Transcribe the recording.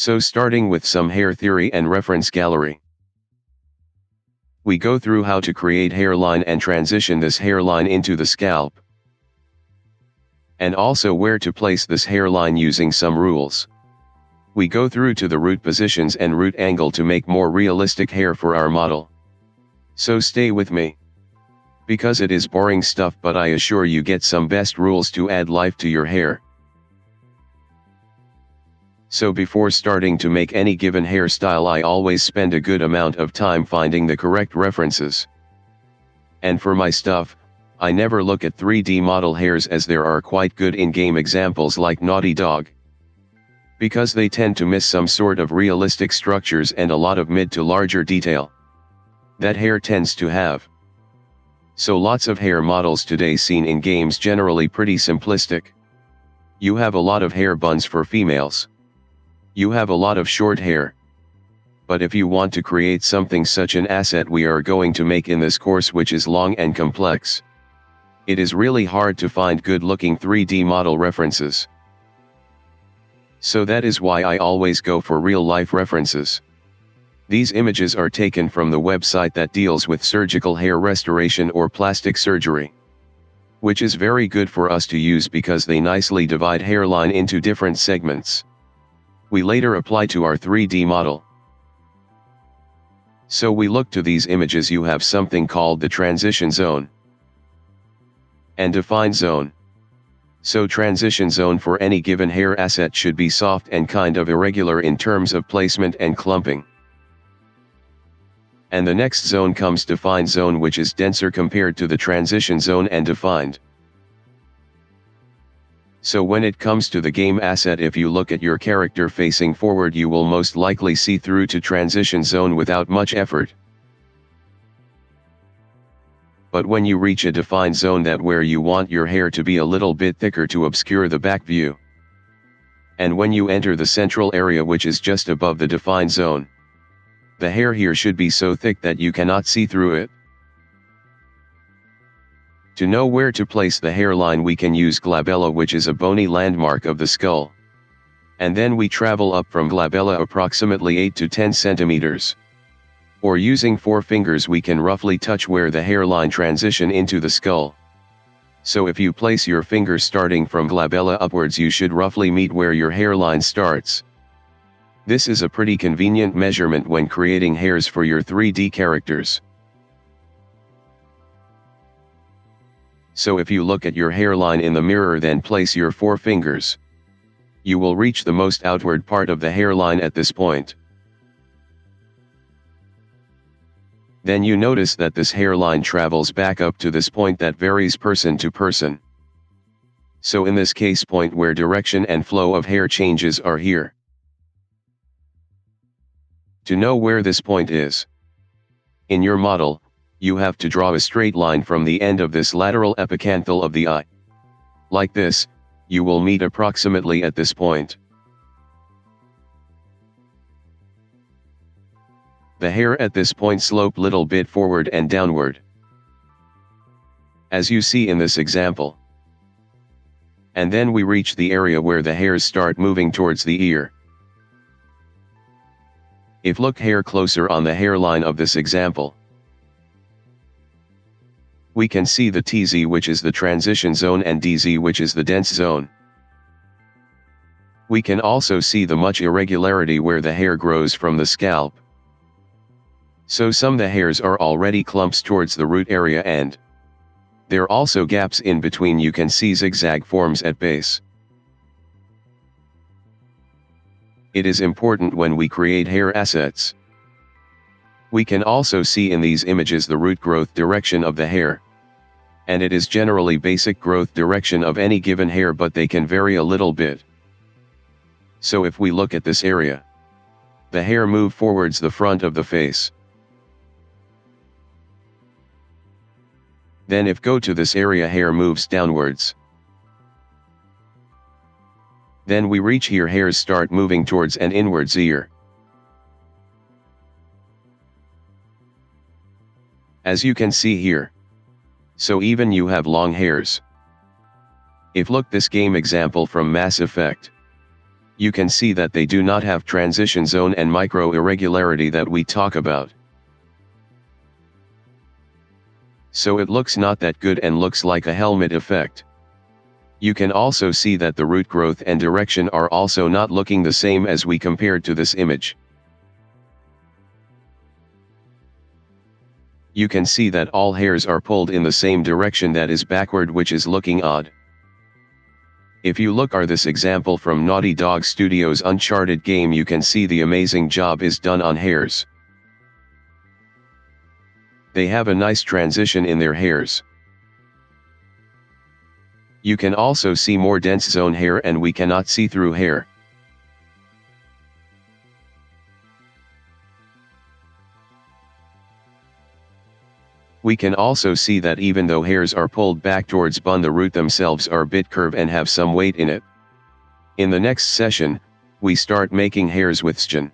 So starting with some hair theory and reference gallery. We go through how to create hairline and transition this hairline into the scalp. And also where to place this hairline using some rules. We go through to the root positions and root angle to make more realistic hair for our model. So stay with me. Because it is boring stuff, but I assure you get some best rules to add life to your hair. So before starting to make any given hairstyle, I always spend a good amount of time finding the correct references. And for my stuff, I never look at 3D model hairs, as there are quite good in-game examples like Naughty Dog. Because they tend to miss some sort of realistic structures and a lot of mid to larger detail that hair tends to have. So lots of hair models today seen in games generally pretty simplistic. You have a lot of hair buns for females. You have a lot of short hair. But if you want to create something such an asset we are going to make in this course, which is long and complex, it is really hard to find good looking 3D model references. So that is why I always go for real life references. These images are taken from the website that deals with surgical hair restoration or plastic surgery, which is very good for us to use because they nicely divide hairline into different segments. We later apply to our 3D model. So we look to these images. You have something called the transition zone and define zone. So transition zone for any given hair asset should be soft and kind of irregular in terms of placement and clumping. And the next zone comes define zone, which is denser compared to the transition zone and defined. So when it comes to the game asset, if you look at your character facing forward, you will most likely see through to transition zone without much effort. But when you reach a defined zone, that where you want your hair to be a little bit thicker to obscure the back view. And when you enter the central area, which is just above the defined zone, the hair here should be so thick that you cannot see through it. To know where to place the hairline, we can use glabella, which is a bony landmark of the skull. And then we travel up from glabella approximately 8 to 10 centimeters. Or using 4 fingers we can roughly touch where the hairline transition into the skull. So if you place your fingers starting from glabella upwards, you should roughly meet where your hairline starts. This is a pretty convenient measurement when creating hairs for your 3D characters. So if you look at your hairline in the mirror, then place your 4 fingers. You will reach the most outward part of the hairline at this point. Then you notice that this hairline travels back up to this point that varies person to person. So in this case, point where direction and flow of hair changes are here. To know where this point is in your model, you have to draw a straight line from the end of this lateral epicanthal of the eye. Like this, you will meet approximately at this point. The hair at this point slope little bit forward and downward, as you see in this example. And then we reach the area where the hairs start moving towards the ear. If look hair closer on the hairline of this example, we can see the TZ, which is the transition zone, and DZ, which is the dense zone. We can also see the much irregularity where the hair grows from the scalp. So some the hairs are already clumps towards the root area, and there are also gaps in between. You can see zigzag forms at base. It is important when we create hair assets. We can also see in these images the root growth direction of the hair. And it is generally basic growth direction of any given hair, but they can vary a little bit. So if we look at this area, the hair move forwards the front of the face. Then if go to this area, hair moves downwards. Then we reach here, hairs start moving towards and inwards ear. As you can see here. So even you have long hairs. If look this game example from Mass Effect, You can see that they do not have transition zone and micro irregularity that we talk about. So it looks not that good and looks like a helmet effect. You can also see that the root growth and direction are also not looking the same as we compared to this image. You can see that all hairs are pulled in the same direction, that is backward, which is looking odd. If you look at this example from Naughty Dog Studios' Uncharted game, you can see the amazing job is done on hairs. They have a nice transition in their hairs. You can also see more dense zone hair, and we cannot see through hair. We can also see that even though hairs are pulled back towards bun, the root themselves are a bit curved and have some weight in it. In the next session, we start making hairs with Xgen.